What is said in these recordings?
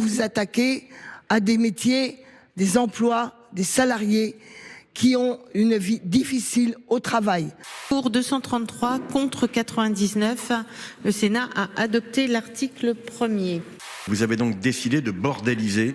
Vous attaquez à des métiers, des emplois, des salariés qui ont une vie difficile au travail. Pour 233 contre 99, le Sénat a adopté l'article 1er. Vous avez donc décidé de bordéliser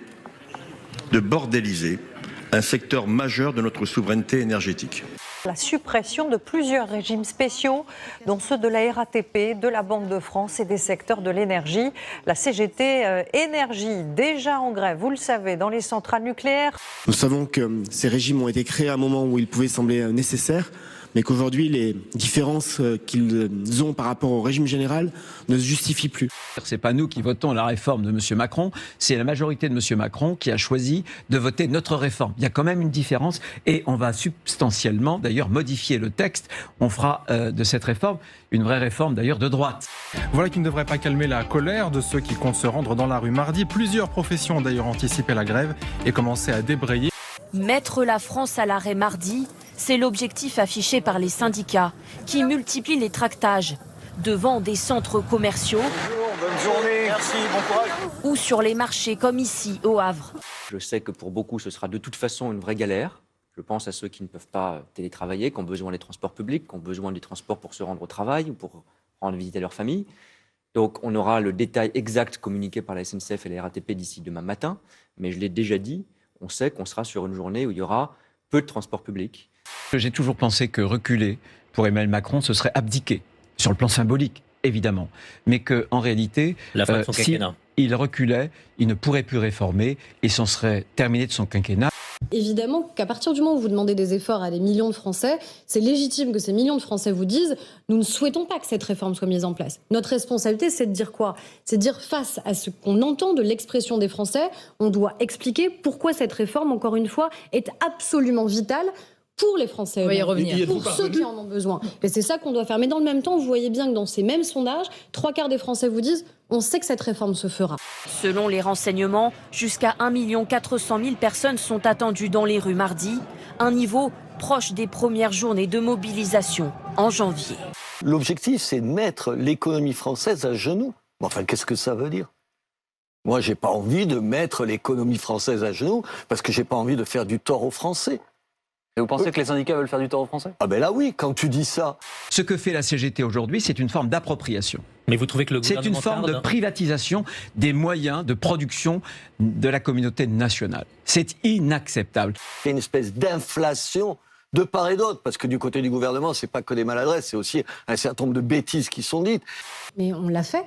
un secteur majeur de notre souveraineté énergétique. La suppression de plusieurs régimes spéciaux, dont ceux de la RATP, de la Banque de France et des secteurs de l'énergie. La CGT Énergie, déjà en grève, vous le savez, dans les centrales nucléaires. Nous savons que ces régimes ont été créés à un moment où ils pouvaient sembler nécessaires, mais qu'aujourd'hui les différences qu'ils ont par rapport au régime général ne se justifient plus. C'est pas nous qui votons la réforme de M. Macron, c'est la majorité de M. Macron qui a choisi de voter notre réforme. Il y a quand même une différence et on va substantiellement d'ailleurs modifier le texte. On fera de cette réforme une vraie réforme d'ailleurs de droite. Voilà qui ne devrait pas calmer la colère de ceux qui comptent se rendre dans la rue mardi. Plusieurs professions ont d'ailleurs anticipé la grève et commencé à débrayer. Mettre la France à l'arrêt mardi, c'est l'objectif affiché par les syndicats qui multiplient les tractages devant des centres commerciaux. Bonjour, bonne journée, merci, bon courage. Ou sur les marchés comme ici au Havre. Je sais que pour beaucoup ce sera de toute façon une vraie galère. Je pense à ceux qui ne peuvent pas télétravailler, qui ont besoin des transports publics, qui ont besoin des transports pour se rendre au travail ou pour rendre visite à leur famille. Donc on aura le détail exact communiqué par la SNCF et la RATP d'ici demain matin. Mais je l'ai déjà dit, on sait qu'on sera sur une journée où il y aura peu de transports publics. J'ai toujours pensé que reculer pour Emmanuel Macron, ce serait abdiquer, sur le plan symbolique, évidemment. Mais qu'en réalité, s'il reculait, il ne pourrait plus réformer et c'en serait terminé de son quinquennat. Évidemment qu'à partir du moment où vous demandez des efforts à des millions de Français, c'est légitime que ces millions de Français vous disent « nous ne souhaitons pas que cette réforme soit mise en place ». Notre responsabilité, c'est de dire quoi ? C'est de dire face à ce qu'on entend de l'expression des Français, on doit expliquer pourquoi cette réforme, encore une fois, est absolument vitale pour les Français, pour ceux qui en ont besoin. Et c'est ça qu'on doit faire. Mais dans le même temps, vous voyez bien que dans ces mêmes sondages, 3/4 des Français vous disent « on sait que cette réforme se fera ». Selon les renseignements, jusqu'à 1 400 000 personnes sont attendues dans les rues mardi, un niveau proche des premières journées de mobilisation en janvier. L'objectif, c'est de mettre l'économie française à genoux. Enfin, qu'est-ce que ça veut dire ? Moi, j'ai pas envie de mettre l'économie française à genoux parce que j'ai pas envie de faire du tort aux Français. Et vous pensez que les syndicats veulent faire du tort aux Français ? Ah ben là oui, quand tu dis ça. Ce que fait la CGT aujourd'hui, c'est une forme d'appropriation. Mais vous trouvez que le gouvernement c'est une forme de privatisation des moyens de production de la communauté nationale. C'est inacceptable. Il y a une espèce d'inflation de part et d'autre, parce que du côté du gouvernement, c'est pas que des maladresses, c'est aussi un certain nombre de bêtises qui sont dites. Mais on l'a fait.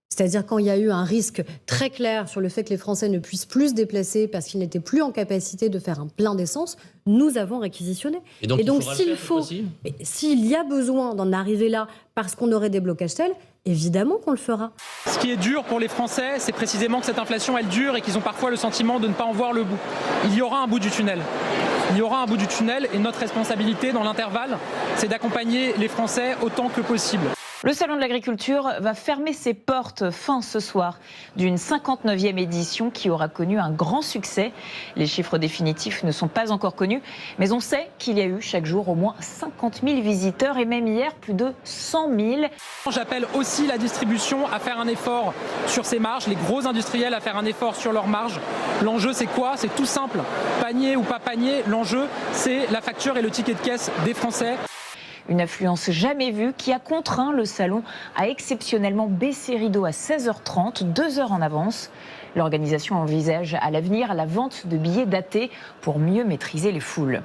C'est-à-dire quand il y a eu un risque très clair sur le fait que les Français ne puissent plus se déplacer parce qu'ils n'étaient plus en capacité de faire un plein d'essence, nous avons réquisitionné. Et donc s'il y a besoin d'en arriver là parce qu'on aurait des blocages tels, évidemment qu'on le fera. Ce qui est dur pour les Français, c'est précisément que cette inflation, elle dure et qu'ils ont parfois le sentiment de ne pas en voir le bout. Il y aura un bout du tunnel. Il y aura un bout du tunnel et notre responsabilité dans l'intervalle, c'est d'accompagner les Français autant que possible. Le Salon de l'Agriculture va fermer ses portes fin ce soir d'une 59e édition qui aura connu un grand succès. Les chiffres définitifs ne sont pas encore connus, mais on sait qu'il y a eu chaque jour au moins 50 000 visiteurs et même hier plus de 100 000. J'appelle aussi la distribution à faire un effort sur ses marges, les gros industriels à faire un effort sur leurs marges. L'enjeu c'est quoi ? C'est tout simple, panier ou pas panier, l'enjeu c'est la facture et le ticket de caisse des Français. Une affluence jamais vue qui a contraint le salon à exceptionnellement baisser rideau à 16h30, 2 heures en avance. L'organisation envisage à l'avenir la vente de billets datés pour mieux maîtriser les foules.